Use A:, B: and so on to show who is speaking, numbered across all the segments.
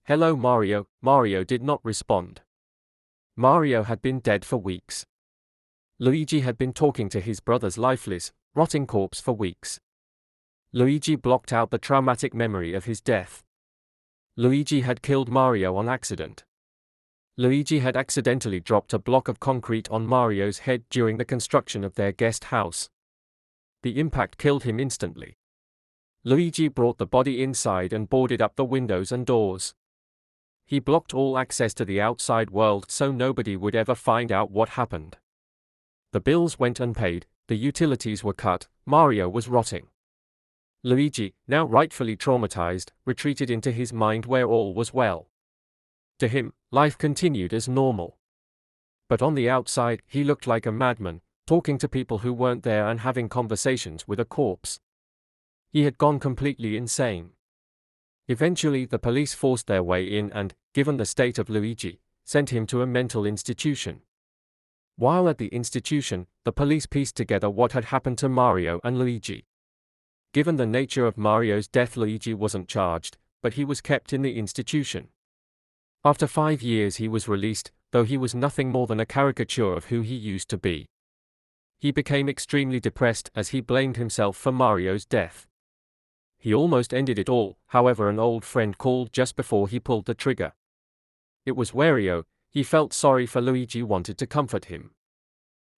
A: "Hello Mario." Mario did not respond. Mario had been dead for weeks. Luigi had been talking to his brother's lifeless, rotting corpse for weeks. Luigi blocked out the traumatic memory of his death. Luigi had killed Mario on accident. Luigi had accidentally dropped a block of concrete on Mario's head during the construction of their guest house. The impact killed him instantly. Luigi brought the body inside and boarded up the windows and doors. He blocked all access to the outside world so nobody would ever find out what happened. The bills went unpaid, the utilities were cut, Mario was rotting. Luigi, now rightfully traumatized, retreated into his mind where all was well. To him, life continued as normal. But on the outside, he looked like a madman, talking to people who weren't there and having conversations with a corpse. He had gone completely insane. Eventually the police forced their way in and, given the state of Luigi, sent him to a mental institution. While at the institution, the police pieced together what had happened to Mario and Luigi. Given the nature of Mario's death, Luigi wasn't charged, but he was kept in the institution. After 5 years he was released, though he was nothing more than a caricature of who he used to be. He became extremely depressed as he blamed himself for Mario's death. He almost ended it all, however an old friend called just before he pulled the trigger. It was Wario. He felt sorry for Luigi, wanted to comfort him.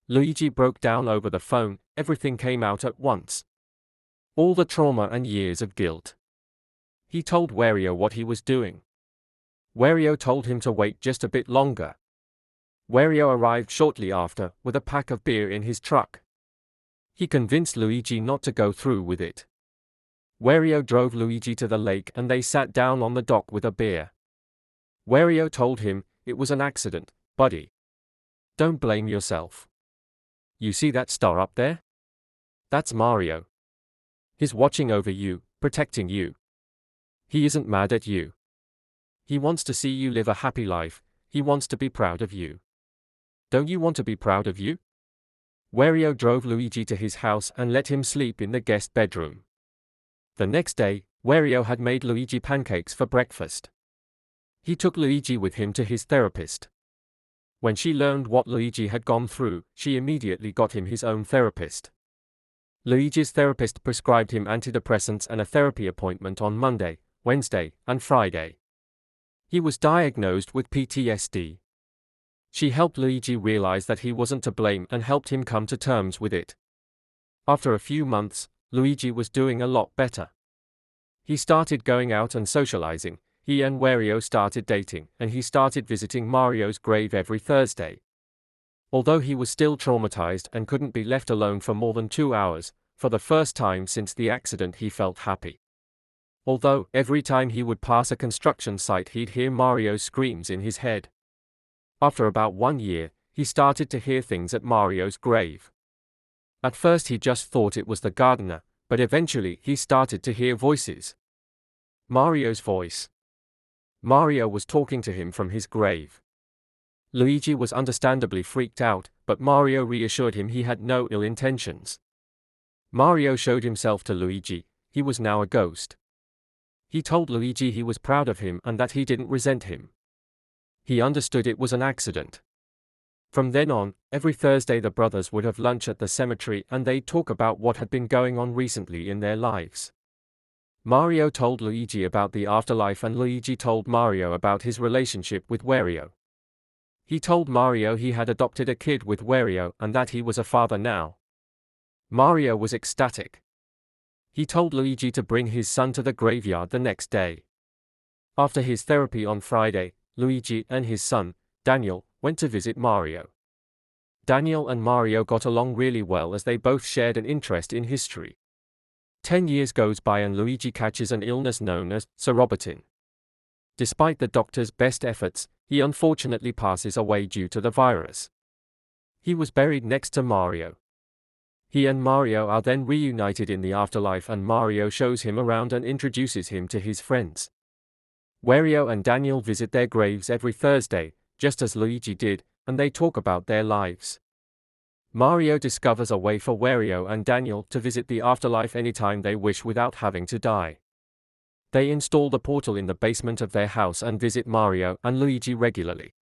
A: Luigi broke down over the phone, everything came out at once. All the trauma and years of guilt. He told Wario what he was doing. Wario told him to wait just a bit longer. Wario arrived shortly after, with a pack of beer in his truck. He convinced Luigi not to go through with it. Wario drove Luigi to the lake and they sat down on the dock with a beer. Wario told him, "It was an accident, buddy. Don't blame yourself. You see that star up there? That's Mario. He's watching over you, protecting you. He isn't mad at you. He wants to see you live a happy life, he wants to be proud of you. Don't you want to be proud of you?" Wario drove Luigi to his house and let him sleep in the guest bedroom. The next day, Wario had made Luigi pancakes for breakfast. He took Luigi with him to his therapist. When she learned what Luigi had gone through, she immediately got him his own therapist. Luigi's therapist prescribed him antidepressants and a therapy appointment on Monday, Wednesday, and Friday. He was diagnosed with PTSD. She helped Luigi realize that he wasn't to blame and helped him come to terms with it. After a few months, Luigi was doing a lot better. He started going out and socializing, he and Wario started dating, and he started visiting Mario's grave every Thursday. Although he was still traumatized and couldn't be left alone for more than 2 hours, for the first time since the accident he felt happy. Although, every time he would pass a construction site he'd hear Mario's screams in his head. After about 1 year, he started to hear things at Mario's grave. At first he just thought it was the gardener, but eventually he started to hear voices. Mario's voice. Mario was talking to him from his grave. Luigi was understandably freaked out, but Mario reassured him he had no ill intentions. Mario showed himself to Luigi, he was now a ghost. He told Luigi he was proud of him and that he didn't resent him. He understood it was an accident. From then on, every Thursday the brothers would have lunch at the cemetery and they'd talk about what had been going on recently in their lives. Mario told Luigi about the afterlife and Luigi told Mario about his relationship with Wario. He told Mario he had adopted a kid with Wario and that he was a father now. Mario was ecstatic. He told Luigi to bring his son to the graveyard the next day. After his therapy on Friday, Luigi and his son, Daniel, went to visit Mario. Daniel and Mario got along really well as they both shared an interest in history. 10 years goes by and Luigi catches an illness known as Cerobotin. Despite the doctor's best efforts, he unfortunately passes away due to the virus. He was buried next to Mario. He and Mario are then reunited in the afterlife and Mario shows him around and introduces him to his friends. Wario and Daniel visit their graves every Thursday, just as Luigi did, and they talk about their lives. Mario discovers a way for Wario and Daniel to visit the afterlife anytime they wish without having to die. They install the portal in the basement of their house and visit Mario and Luigi regularly.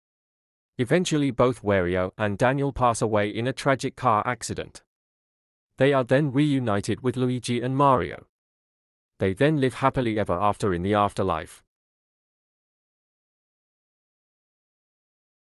A: Eventually both Wario and Daniel pass away in a tragic car accident. They are then reunited with Luigi and Mario. They then live happily ever after in the afterlife.